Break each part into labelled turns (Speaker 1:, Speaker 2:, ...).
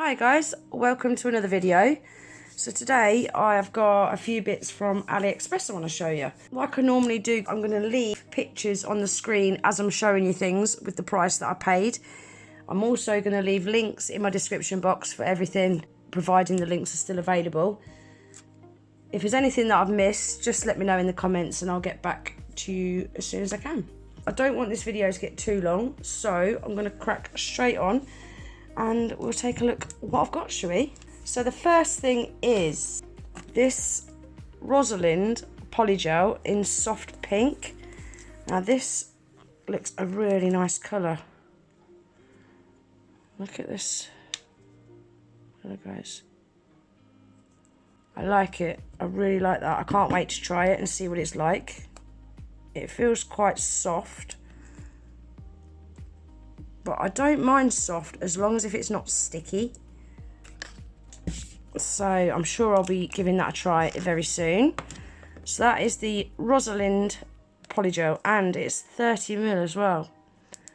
Speaker 1: Hi guys, welcome to another video. So today I have got a few bits from Aliexpress I want to show you. Like I normally do, I'm going to leave pictures on the screen as I'm showing you things with the price that I paid. I'm also going to leave links in my description box for everything, providing the links are still available. If there's anything that I've missed, just let me know in the comments and I'll get back to you as soon as I can. I don't want this video to get too long, so I'm going to crack straight on and we'll take a look what I've got, shall we? So the first thing is this Rosalind Polygel in soft pink. Now this looks a really nice colour. Look at this colour, guys. I like it. I really like that. I can't wait to try it and see what it's like. It feels quite soft, but I don't mind soft as long as if it's not sticky. So I'm sure I'll be giving that a try very soon. So that is the Rosalind Polygel, and it's 30ml as well.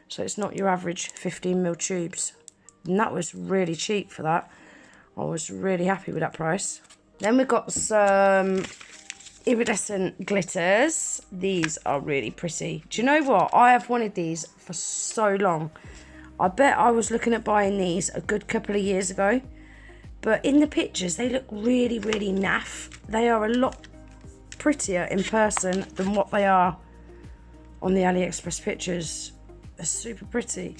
Speaker 1: So it's not your average 15ml tubes. And that was really cheap for that. I was really happy with that price. Then we've got some iridescent glitters. These are really pretty. Do you know what? I have wanted these for so long. I bet I was looking at buying these a good couple of years ago. But in the pictures, they look really, really naff. They are a lot prettier in person than what they are on the AliExpress pictures. They're super pretty.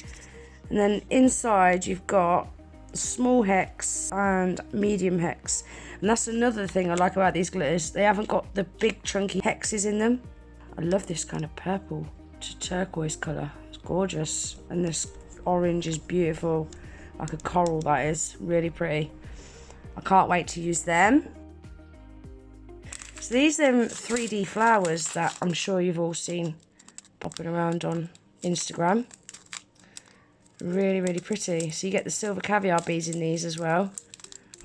Speaker 1: And then inside, you've got small hex and medium hex. And that's another thing I like about these glitters. They haven't got the big chunky hexes in them. I love this kind of purple to turquoise colour. It's gorgeous. And this orange is beautiful. Like a coral, that is. Really pretty. I can't wait to use them. So these are 3D flowers that I'm sure you've all seen popping around on Instagram. Really, really pretty. So you get the silver caviar beads in these as well.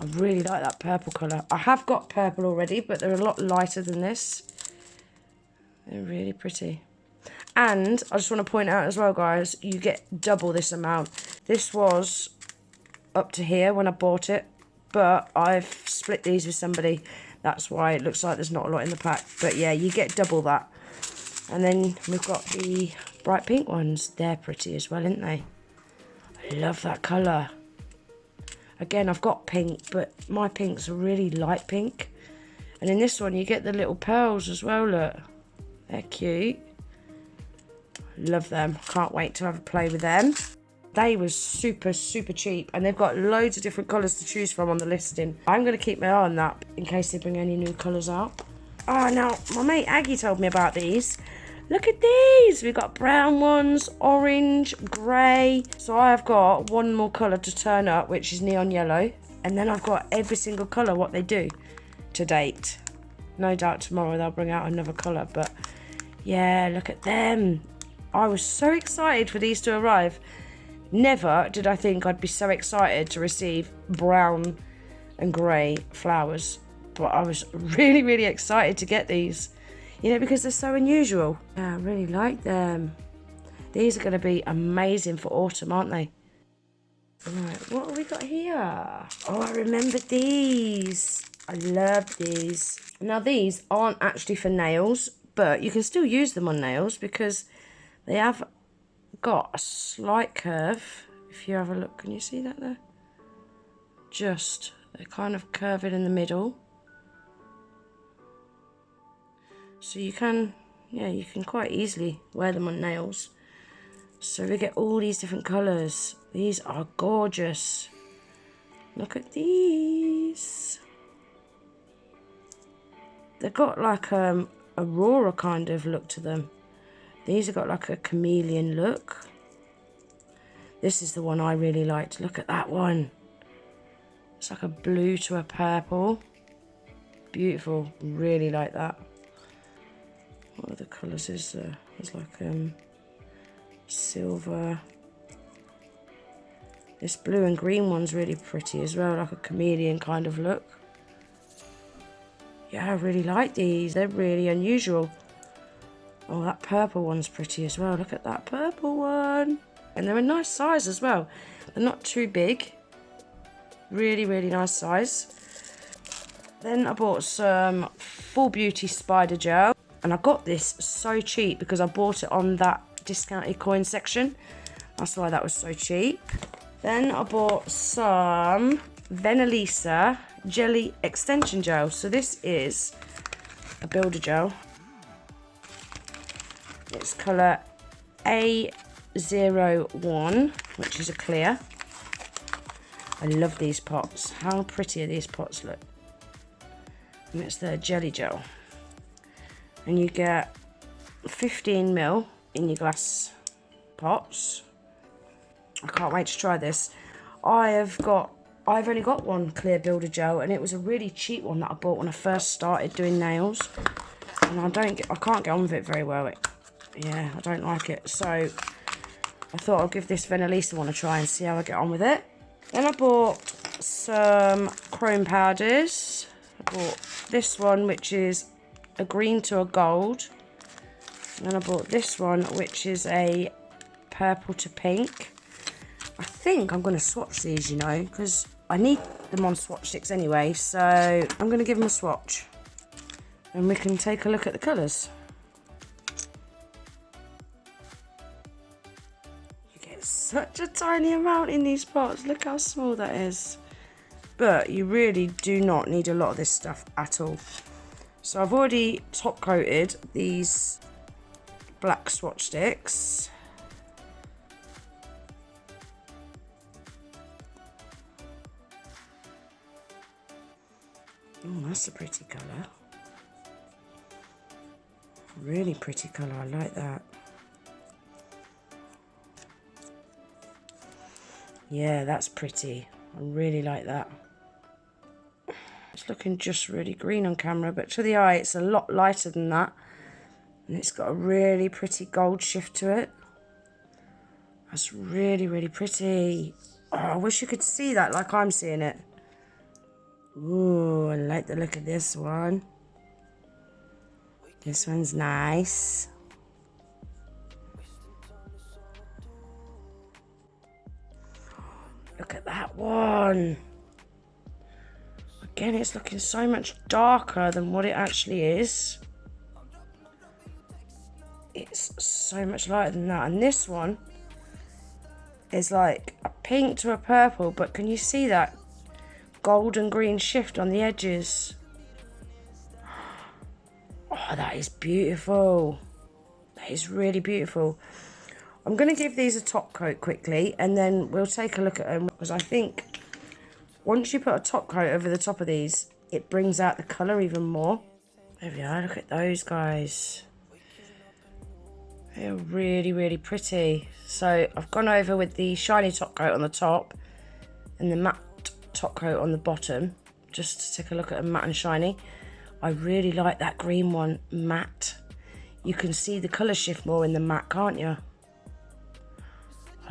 Speaker 1: I really like that purple colour. I have got purple already, but they're a lot lighter than this. They're really pretty. And I just want to point out as well, guys, you get double this amount. This was up to here when I bought it, but I've split these with somebody. That's why it looks like there's not a lot in the pack. But yeah, you get double that. And then we've got the bright pink ones. They're pretty as well, aren't they? I love that colour. Again, I've got pink, but my pinks are really light pink. And in this one, you get the little pearls as well, look. They're cute. Love them. Can't wait to have a play with them. They were super, super cheap. And they've got loads of different colours to choose from on the listing. I'm going to keep my eye on that in case they bring any new colours out. Oh, now, my mate Aggie told me about these. Look at these. We've got brown ones, orange, grey. So I have got one more colour to turn up, which is neon yellow. And then I've got every single colour what they do to date. No doubt tomorrow they'll bring out another colour. But yeah, look at them. I was so excited for these to arrive. Never did I think I'd be so excited to receive brown and grey flowers. But I was really, really excited to get these. You know, because they're so unusual. Yeah, I really like them. These are going to be amazing for autumn, aren't they? Right, what have we got here? Oh, I remember these. I love these. Now, these aren't actually for nails, but you can still use them on nails because they have got a slight curve. If you have a look, can you see that there? Just, they're kind of curving in the middle. So you can, yeah, you can quite easily wear them on nails. So we get all these different colours. These are gorgeous. Look at these. They've got like Aurora kind of look to them. These have got like a chameleon look. This is the one I really liked. Look at that one. It's like a blue to a purple. Beautiful. Really like that. What other colours is there? There's like silver. This blue and green one's really pretty as well, like a chameleon kind of look. Yeah, I really like these. They're really unusual. Oh, that purple one's pretty as well. Look at that purple one. And they're a nice size as well. They're not too big. Really, really nice size. Then I bought some Full Beauty Spider Gel. And I got this so cheap because I bought it on that discounted coin section. That's why that was so cheap. Then I bought some Venalisa Jelly Extension Gel. So this is a builder gel. It's colour A01, which is a clear. I love these pots. How pretty are these pots, look. And it's the jelly gel. And you get 15 ml in your glass pots. I can't wait to try this. I've only got one clear builder gel, and it was a really cheap one that I bought when I first started doing nails. And I can't get on with it very well. Yeah, I don't like it. So I thought I'll give this Venalisa one a try and see how I get on with it. Then I bought some chrome powders. I bought this one, which is a green to a gold. And then I bought this one, which is a purple to pink. I think I'm going to swatch these, you know, because I need them on swatch sticks anyway. So I'm going to give them a swatch. And we can take a look at the colours. You get such a tiny amount in these pots. Look how small that is. But you really do not need a lot of this stuff at all. So I've already top coated these black swatch sticks. Oh, that's a pretty colour. Really pretty colour, I like that. Yeah, that's pretty. I really like that. It's looking just really green on camera, but to the eye it's a lot lighter than that. And it's got a really pretty gold shift to it. That's really, really pretty. Oh, I wish you could see that like I'm seeing it. Ooh, I like the look of this one. This one's nice. Look at that one. Again, it's looking so much darker than what it actually is. It's so much lighter than that. And this one is like a pink to a purple, but can you see that gold and green shift on the edges? Oh, that is beautiful. That is really beautiful. I'm going to give these a top coat quickly, and then we'll take a look at them, because I think once you put a top coat over the top of these, it brings out the colour even more. There we are, look at those guys. They're really, really pretty. So I've gone over with the shiny top coat on the top and the matte top coat on the bottom, just to take a look at them matte and shiny. I really like that green one, matte. You can see the colour shift more in the matte, can't you?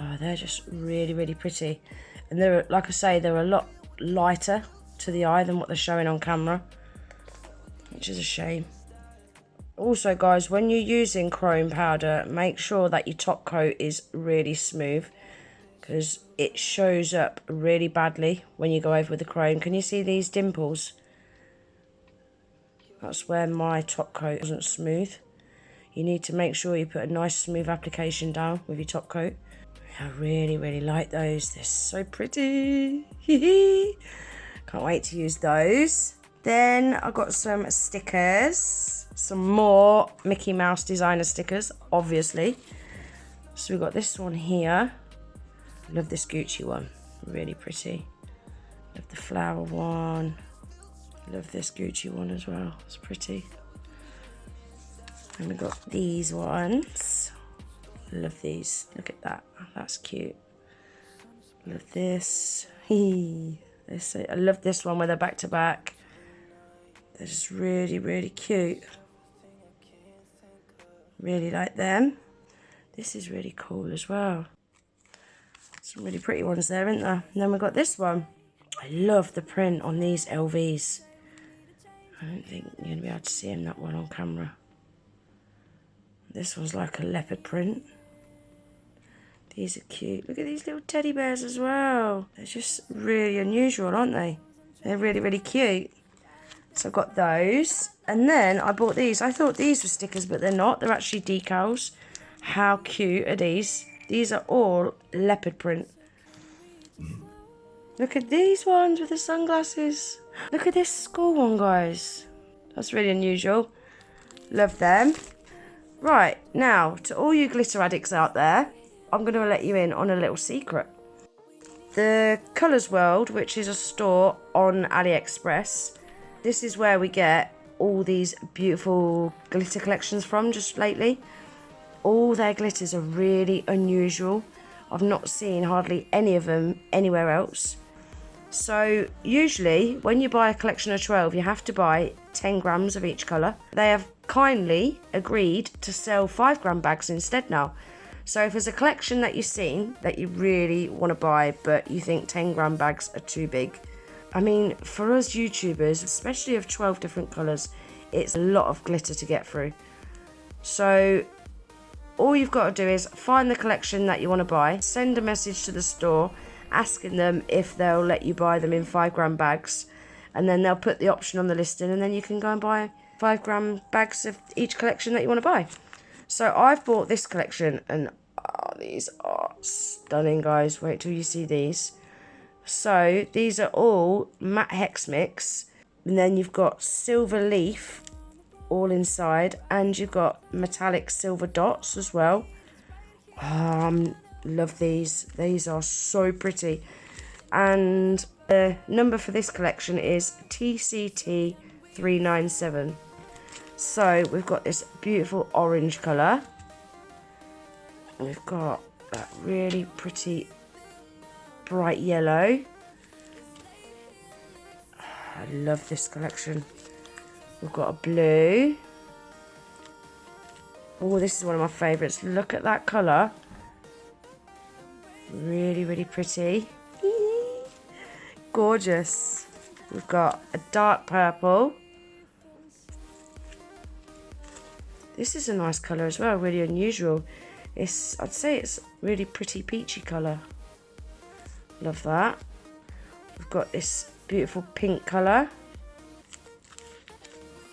Speaker 1: Oh, they're just really, really pretty. And they're, like I say, they're a lot lighter to the eye than what they're showing on camera, which is a shame. Also, guys, when you're using chrome powder, make sure that your top coat is really smooth, because it shows up really badly when you go over with the chrome. Can you see these dimples? That's where my top coat wasn't smooth. You need to make sure you put a nice smooth application down with your top coat. I really, really like those. They're so pretty. Can't wait to use those. Then I got some stickers. Some more Mickey Mouse designer stickers, obviously. So we've got this one here. I love this Gucci one. Really pretty. Love the flower one. Love this Gucci one as well. It's pretty. And we've got these ones. Love these. Look at that. That's cute. Love this. I love this one where they're back to back. They're just really, really cute. Really like them. This is really cool as well. Some really pretty ones there, isn't there? And then we've got this one. I love the print on these LVs. I don't think you're going to be able to see that one on camera. This one's like a leopard print. These are cute. Look at these little teddy bears as well. They're just really unusual, aren't they? They're really, really cute. So I've got those. And then I bought these. I thought these were stickers, but they're not. They're actually decals. How cute are these? These are all leopard print. Look at these ones with the sunglasses. Look at this school one, guys. That's really unusual. Love them. Right, now, to all you glitter addicts out there, I'm going to let you in on a little secret. The Colours World, which is a store on Aliexpress, this is where we get all these beautiful glitter collections from just lately. All their glitters are really unusual. I've not seen hardly any of them anywhere else. So usually when you buy a collection of 12, you have to buy 10 grams of each colour. They have kindly agreed to sell 5 gram bags instead now. So if there's a collection that you've seen that you really want to buy but you think 10 gram bags are too big, I mean, for us YouTubers, especially of 12 different colours, it's a lot of glitter to get through. So all you've got to do is find the collection that you want to buy, send a message to the store asking them if they'll let you buy them in 5 gram bags, and then they'll put the option on the listing, and then you can go and buy 5 gram bags of each collection that you want to buy. So I've bought this collection, and these are stunning, guys. Wait till you see these. So these are all matte hex mix, and then you've got silver leaf all inside, and you've got metallic silver dots as well. Love these. These are so pretty. And the number for this collection is TCT 397. So we've got this beautiful orange colour. We've got that really pretty bright yellow. I love this collection. We've got a blue. Oh, this is one of my favourites. Look at that colour. Really, really pretty. Gorgeous. We've got a dark purple. This is a nice colour as well, really unusual. I'd say it's really pretty peachy colour. Love that. We've got this beautiful pink colour.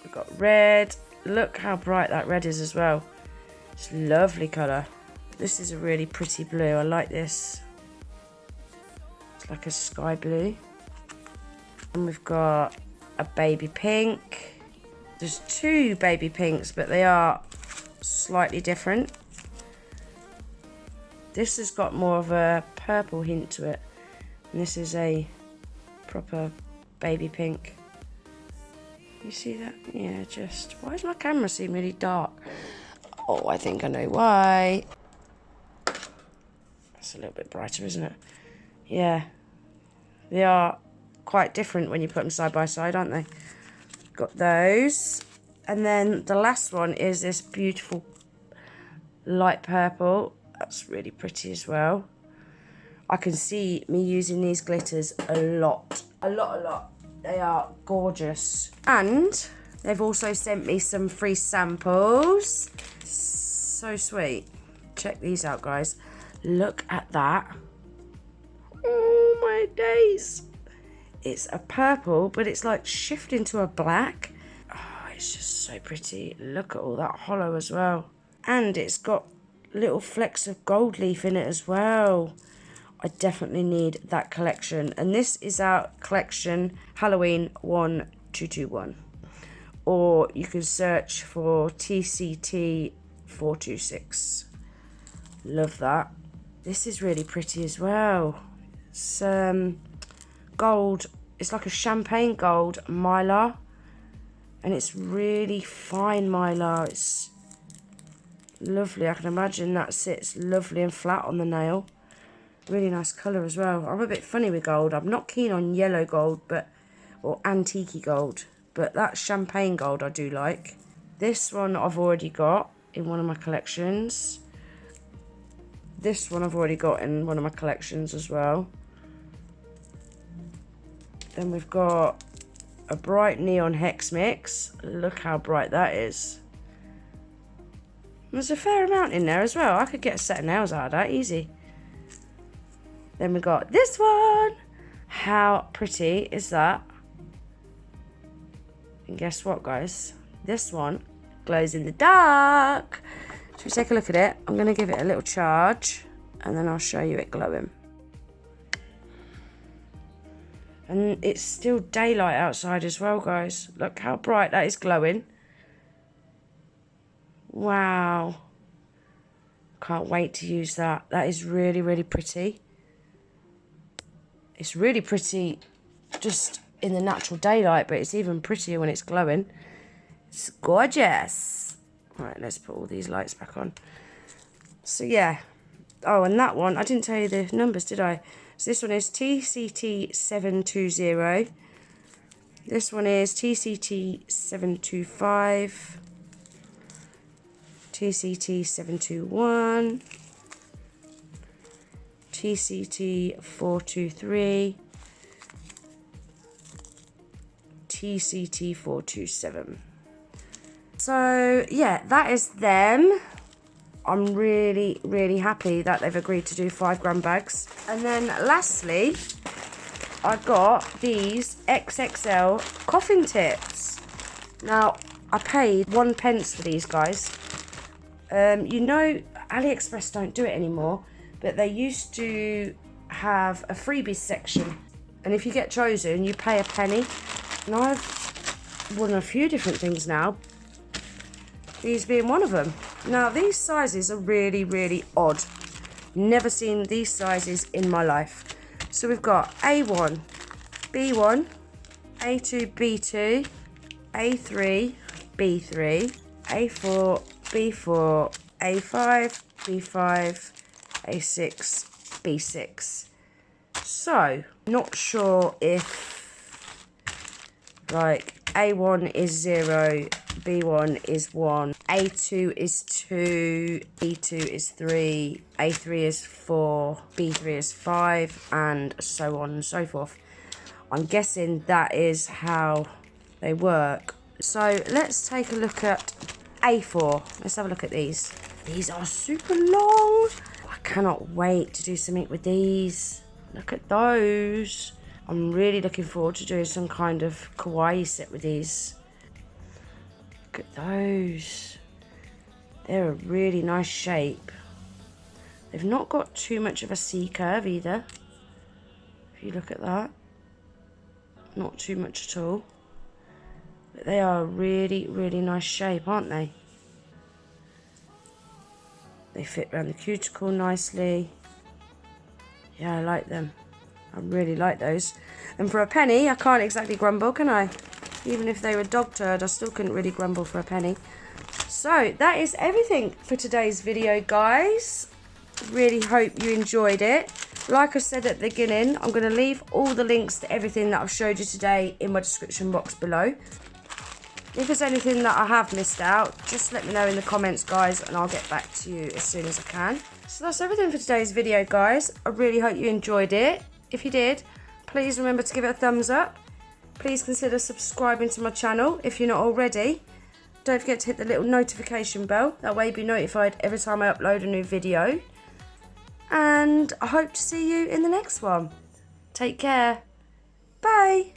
Speaker 1: We've got red. Look how bright that red is as well. It's a lovely colour. This is a really pretty blue. I like this. It's like a sky blue. And we've got a baby pink. There's 2 baby pinks, but they are slightly different. This has got more of a purple hint to it. And this is a proper baby pink. You see that? Yeah, just... Why does my camera seem really dark? Oh, I think I know why. It's a little bit brighter, isn't it? Yeah. They are quite different when you put them side by side, aren't they? Got those. And then the last one is this beautiful light purple. That's really pretty as well. I can see me using these glitters a lot. A lot. They are gorgeous. And they've also sent me some free samples. So sweet. Check these out, guys. Look at that. Oh my days. It's a purple, but it's like shifting to a black. Oh, it's just so pretty. Look at all that hollow as well. And it's got little flecks of gold leaf in it as well. I definitely need that collection. And this is our collection Halloween 1221. Or you can search for TCT 426. Love that. This is really pretty as well. It's gold. It's like a champagne gold mylar, and it's really fine mylar. It's lovely. I can imagine that sits lovely and flat on the nail. Really nice colour as well. I'm a bit funny with gold. I'm not keen on yellow gold, or antique gold, but that champagne gold I do like. This one I've already got in one of my collections. This one I've already got in one of my collections as well. Then we've got a bright neon hex mix. Look how bright that is. There's a fair amount in there as well. I could get a set of nails out of that, easy. Then we got this one. How pretty is that? And guess what, guys? This one glows in the dark. Should we take a look at it? I'm going to give it a little charge and then I'll show you it glowing. And it's still daylight outside as well, guys. Look how bright that is glowing. Wow. Can't wait to use that. That is really, really pretty. It's really pretty just in the natural daylight, but it's even prettier when it's glowing. It's gorgeous. Right, let's put all these lights back on. So yeah. Oh, and that one, I didn't tell you the numbers, did I? So this one is TCT720. This one is TCT725. TCT721. TCT423. TCT427. So yeah, that is them. I'm really, really happy that they've agreed to do 5 gram bags. And then lastly, I got these XXL coffin tips. Now, I paid 1 pence for these, guys. You know, Aliexpress don't do it anymore, but they used to have a freebies section. And if you get chosen, you pay a penny. And I've won a few different things now, these being one of them. Now, these sizes are really, really odd. Never seen these sizes in my life. So we've got A1, B1, A2, B2, A3, B3, A4, B4, A5, B5, A6, B6. So, not sure if like A1 is 0, B1 is 1, A2 is 2, B2 is 3, A3 is 4, B3 is 5, and so on and so forth. I'm guessing that is how they work. So let's take a look at A4. Let's have a look at these. These are super long. I cannot wait to do something with these. Look at those. I'm really looking forward to doing some kind of kawaii set with these. Look at those. They're a really nice shape. They've not got too much of a C curve either. If you look at that. Not too much at all. But they are a really, really nice shape, aren't they? They fit around the cuticle nicely. Yeah, I like them. I really like those. And for a penny, I can't exactly grumble, can I? Even if they were dog turd, I still couldn't really grumble for a penny. So, that is everything for today's video, guys. Really hope you enjoyed it. Like I said at the beginning, I'm going to leave all the links to everything that I've showed you today in my description box below. If there's anything that I have missed out, just let me know in the comments, guys, and I'll get back to you as soon as I can. So that's everything for today's video, guys. I really hope you enjoyed it. If you did, please remember to give it a thumbs up. Please consider subscribing to my channel if you're not already. Don't forget to hit the little notification bell. That way you'll be notified every time I upload a new video. And I hope to see you in the next one. Take care. Bye.